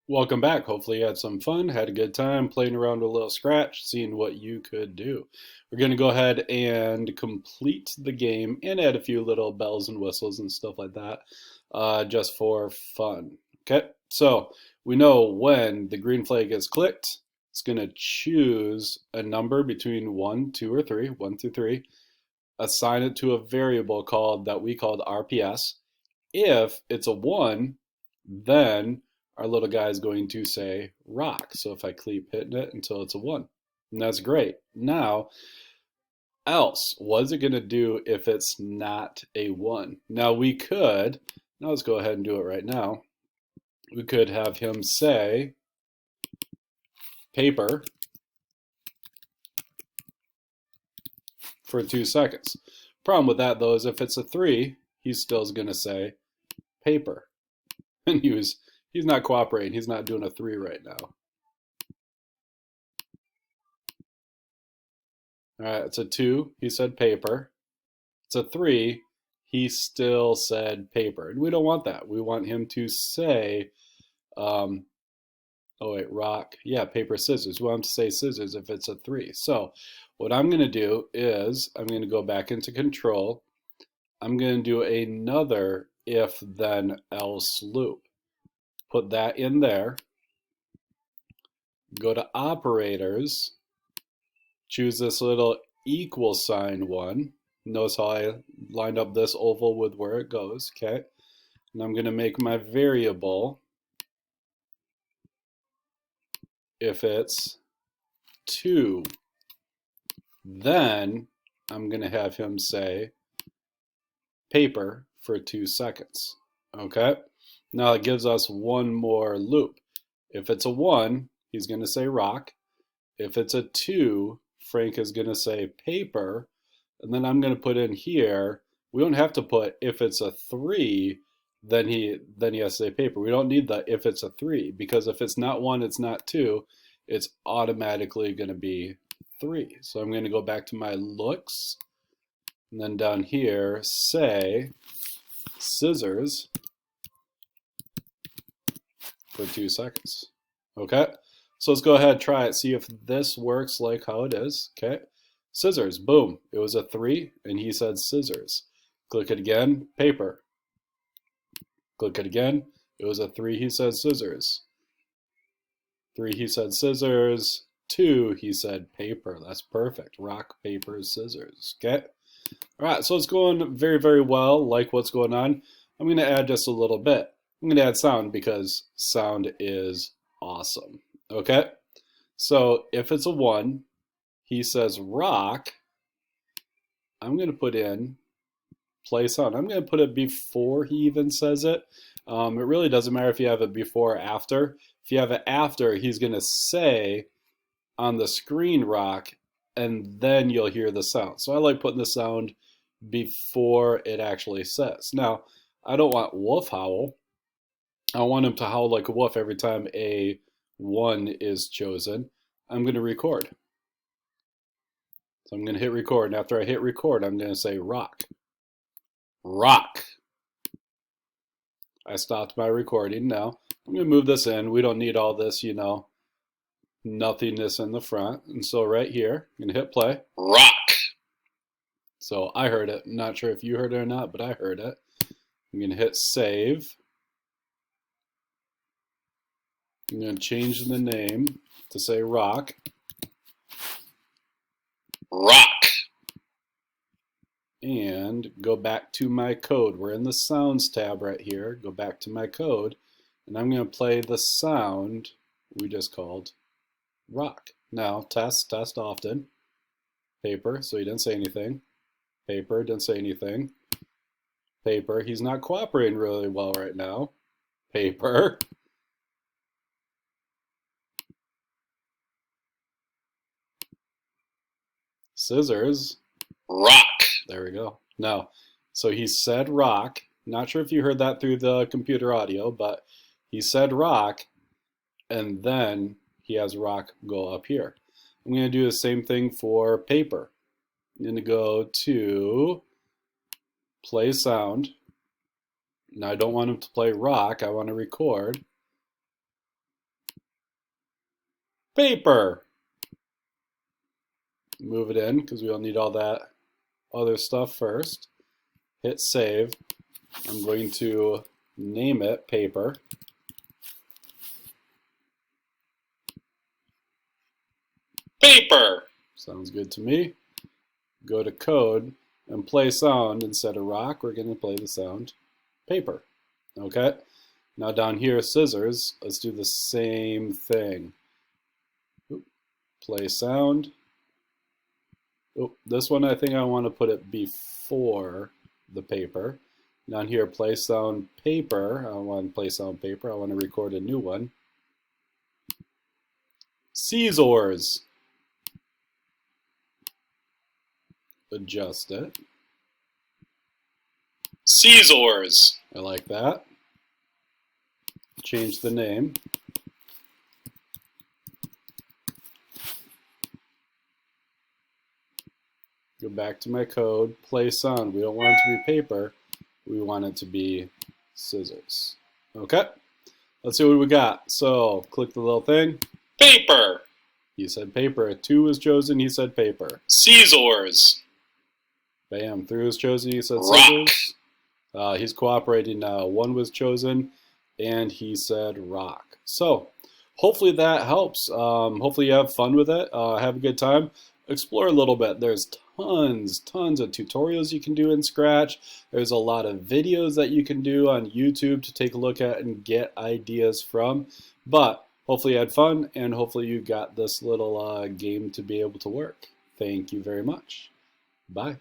Welcome back. Hopefully you had some fun, had a good time playing around with a little Scratch, seeing what you could do. We're going to go ahead and complete the game and add a few little bells and whistles and stuff like that, just for fun. Okay, so we know when the green flag is clicked, it's going to choose a number between 1, 2, or 3, 1 through 3, assign it to a variable that we called RPS. If it's a 1, then our little guy is going to say rock. So if I keep hitting it until it's a 1, and that's great. Now, else, what is it going to do if it's not a 1? Now let's go ahead and do it right now. We could have him say paper for 2 seconds. Problem with that though is if it's a 3, he's still going to say paper. And he's not cooperating. He's not doing a 3 right now. All right, it's a 2. He said paper. It's a 3. He still said paper. And we don't want that. We want him to say, oh wait, rock. Yeah, paper, scissors. We want him to say scissors if it's a 3. So what I'm going to do is I'm going to go back into control. I'm going to do another if then else loop. Put that in there. Go to operators. Choose this little equal sign one. Notice how I lined up this oval with where it goes, okay? And I'm going to make my variable, if it's 2, then I'm going to have him say paper for 2 seconds, okay? Now it gives us one more loop. If it's a 1, he's going to say rock. If it's a 2, Frank is going to say paper. And then I'm going to put in here, we don't have to put if it's a 3, then he has to say paper. We don't need the if it's a 3, because if it's not 1, it's not 2, it's automatically going to be 3. So I'm going to go back to my looks, and then down here say scissors for 2 seconds. Okay, so let's go ahead and try it, see if this works like how it is. Okay, scissors, boom, it was a 3 and he said scissors. Click it again, paper. Click it again, it was a 3, he said scissors. 3, he said scissors. 2, he said paper. That's perfect. Rock, paper, scissors. Okay, all right, so it's going very, very well, like what's going on. I'm going to add just a little bit. I'm going to add sound because sound is awesome. Okay, so if it's a 1, he says rock. I'm going to put in play sound. I'm going to put it before he even says it. It really doesn't matter if you have it before or after. If you have it after, he's going to say on the screen rock, and then you'll hear the sound. So I like putting the sound before it actually says. Now, I don't want wolf howl. I want him to howl like a wolf every time a 1 is chosen. I'm going to record. So I'm going to hit record. And after I hit record, I'm going to say rock. Rock. I stopped my recording now. I'm going to move this in. We don't need all this, nothingness in the front. And so right here, I'm going to hit play. Rock. So I heard it. I'm not sure if you heard it or not, but I heard it. I'm going to hit save. I'm going to change the name to say rock. Rock. And go back to my code. We're in the sounds tab right here. Go back to my code. And I'm going to play the sound we just called rock. Now, test often. Paper, so he didn't say anything. Paper, didn't say anything. Paper, he's not cooperating really well right now. Paper. Scissors. Rock. There we go. Now, so he said rock. Not sure if you heard that through the computer audio, but he said rock, and then he has rock go up here. I'm going to do the same thing for paper. I'm going to go to play sound. Now I don't want him to play rock, I want to record. paper. Move it in because we'll need all that other stuff first. Hit save. I'm going to name it paper. Paper. Sounds good to me. Go to code and play sound. Instead of rock, we're going to play the sound paper. Okay? Now down here, scissors. Let's do the same thing. Play sound. Oh, this one I think I want to put it before the paper. Down here, play sound paper. I don't want to play sound paper. I want to record a new one. Scissors. Adjust it. Scissors. I like that. Change the name. Go back to my code, play sound. We don't want it to be paper. We want it to be scissors. Okay, let's see what we got. So click the little thing. Paper. He said paper. 2 was chosen. He said paper. Scissors. Bam. 3 was chosen. He said scissors. He's cooperating now. 1 was chosen, and he said rock. So hopefully that helps. Hopefully you have fun with it. Have a good time. Explore a little bit. There's tons of tutorials you can do in Scratch. There's a lot of videos that you can do on YouTube to take a look at and get ideas from. But hopefully you had fun, and hopefully you got this little game to be able to work. Thank you very much. Bye.